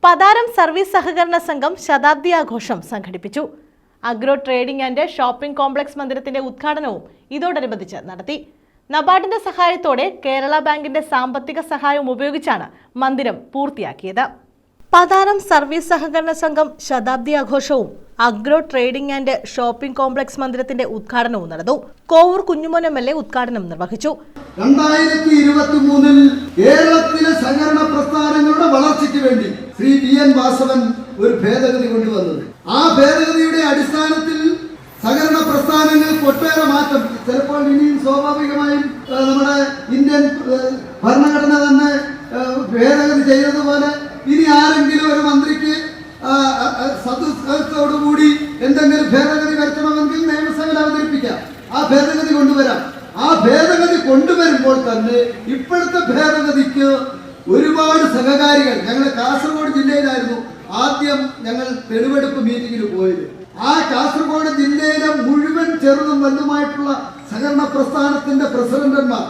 Patharam service സഹകരണ സംഘം ശതാബ്ദി ആഘോഷം സംഘടിപ്പിച്ചു. Agro trading and shopping complex മന്ദിരത്തിന്റെ ഉദ്ഘാടനവും ഇതോടനുബന്ധിച്ച് നടത്തി. നബാർഡിന്റെ സഹായത്തോടെ കേരള ബാങ്കിന്റെ സാമ്പത്തിക സഹായം ഉപയോഗിച്ചാണ് മന്ദിരം പൂർത്തിയാക്കിയത്. പതാരം സർവീസ് സഹകരണ സംഘം ശതാബ്ദി ആഘോഷവും agro trading and shopping complex മന്ദിരത്തിന്റെ ഉദ്ഘാടനവും നടന്നു. കോവൂർ കുഞ്ഞുമോൻ MLA ഉദ്ഘാടനം നിർവഹിച്ചു. 2023 കേരളത്തിലെ സഹകരണ പ്രസ്ഥാനങ്ങളുടെ വളർച്ചയ്ക്ക് വേണ്ടി ശ്രീ VN വാസവൻ ഒരു ഭേദഗതി കൊണ്ടുവന്നത്. ആ ഭേദഗതിയുടെ അടിസ്ഥാനത്തിൽ സഹകരണ പ്രസ്ഥാനങ്ങൾ ഒട്ടേറെ മാറ്റം, ചിലപ്പോൾ ഇനിയും സ്വാഭാവികമായും നമ്മുടെ ഇന്ത്യൻ ഭരണഘടന തന്നെ ഭേദഗതി ചെയ്തതുപോലെ ഇനി ആരെങ്കിലും ഒരു മന്ത്രിക്ക് സദസ്സോടുകൂടി എന്തെങ്കിലും ഭേദഗതി വരുത്തണമെങ്കിൽ നിയമസഭയിൽ അവതരിപ്പിക്കാം, ആ ഭേദഗതി കൊണ്ടുവരാം. ആ ഭേദഗതി കൊണ്ടുവരുമ്പോൾ തന്നെ ഇപ്പോഴത്തെ ഭേദഗതിക്ക് ഒരുപാട് സഹകാരികൾ, ഞങ്ങൾ കാസർഗോഡ് ജില്ലയിലായിരുന്നു ആദ്യം ഞങ്ങൾ തെളിവെടുപ്പ് മീറ്റിംഗിന് പോയത്. ആ കാസർഗോഡ് ജില്ലയിലെ മുഴുവൻ ചെറുതും വലുതുമായിട്ടുള്ള സഹകരണ പ്രസ്ഥാനത്തിന്റെ പ്രസിഡന്റന്മാർ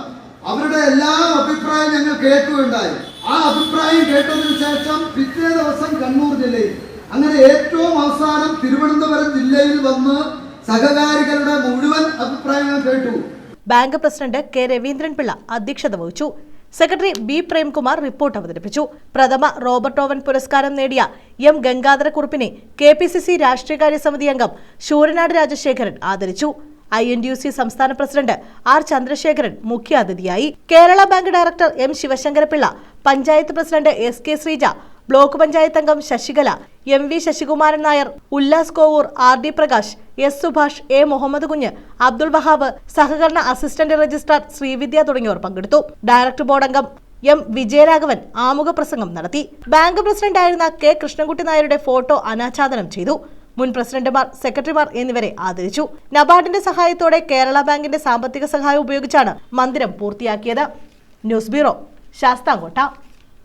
അവരുടെ എല്ലാ അഭിപ്രായം ഞങ്ങൾ കേൾക്കുകയുണ്ടായി. ആ അഭിപ്രായം കേട്ടതിനു ശേഷം പിറ്റേ ദിവസം കണ്ണൂർ ജില്ലയിൽ, അങ്ങനെ ഏറ്റവും അവസാനം തിരുവനന്തപുരം ജില്ലയിൽ വന്ന് സഹകാരികളുടെ മുഴുവൻ അഭിപ്രായങ്ങൾ കേട്ടു. Bank president K. രവീന്ദ്രൻപിള്ള അധ്യക്ഷത വഹിച്ചു. Secretary B. പ്രേംകുമാർ റിപ്പോർട്ട് അവതരിപ്പിച്ചു. പ്രഥമ റോബർട്ട് ഓവൻ പുരസ്കാരം നേടിയ M. ഗംഗാധരക്കുറുപ്പിനെ KPCC രാഷ്ട്രീയകാര്യ സമിതി അംഗം ശൂരനാട് രാജശേഖരൻ ആദരിച്ചു. INTUC സംസ്ഥാന പ്രസിഡന്റ് R. ചന്ദ്രശേഖരൻ മുഖ്യാതിഥിയായി. Kerala bank director M. Sivasankara Pillai, panchayat president SK Sreeja, block panchayat അംഗം Sasikala, MV Sasikumaran Nair, Ullas Kovoor, RD Prakash, S. Subhash, A. Muhammad കുഞ്ഞ്, അബ്ദുൾ വഹാബ്, സഹകരണ അസിസ്റ്റന്റ് രജിസ്ട്രാർ ശ്രീവിദ്യ തുടങ്ങിയവർ പങ്കെടുത്തു. ഡയറക്ടർ ബോർഡ് അംഗം M. വിജയരാഘവൻ ആമുഖ പ്രസംഗം നടത്തി. ബാങ്ക് പ്രസിഡന്റായിരുന്ന K. കൃഷ്ണൻകുട്ടി നായരുടെ ഫോട്ടോ അനാച്ഛാദനം ചെയ്തു. മുൻ പ്രസിഡന്റുമാർ, സെക്രട്ടറിമാർ എന്നിവരെ ആദരിച്ചു. നബാർഡിന്റെ സഹായത്തോടെ കേരള ബാങ്കിന്റെ സാമ്പത്തിക സഹായം ഉപയോഗിച്ചാണ് മന്ദിരം പൂർത്തിയാക്കിയത്. News bureau, Sasthamkotta.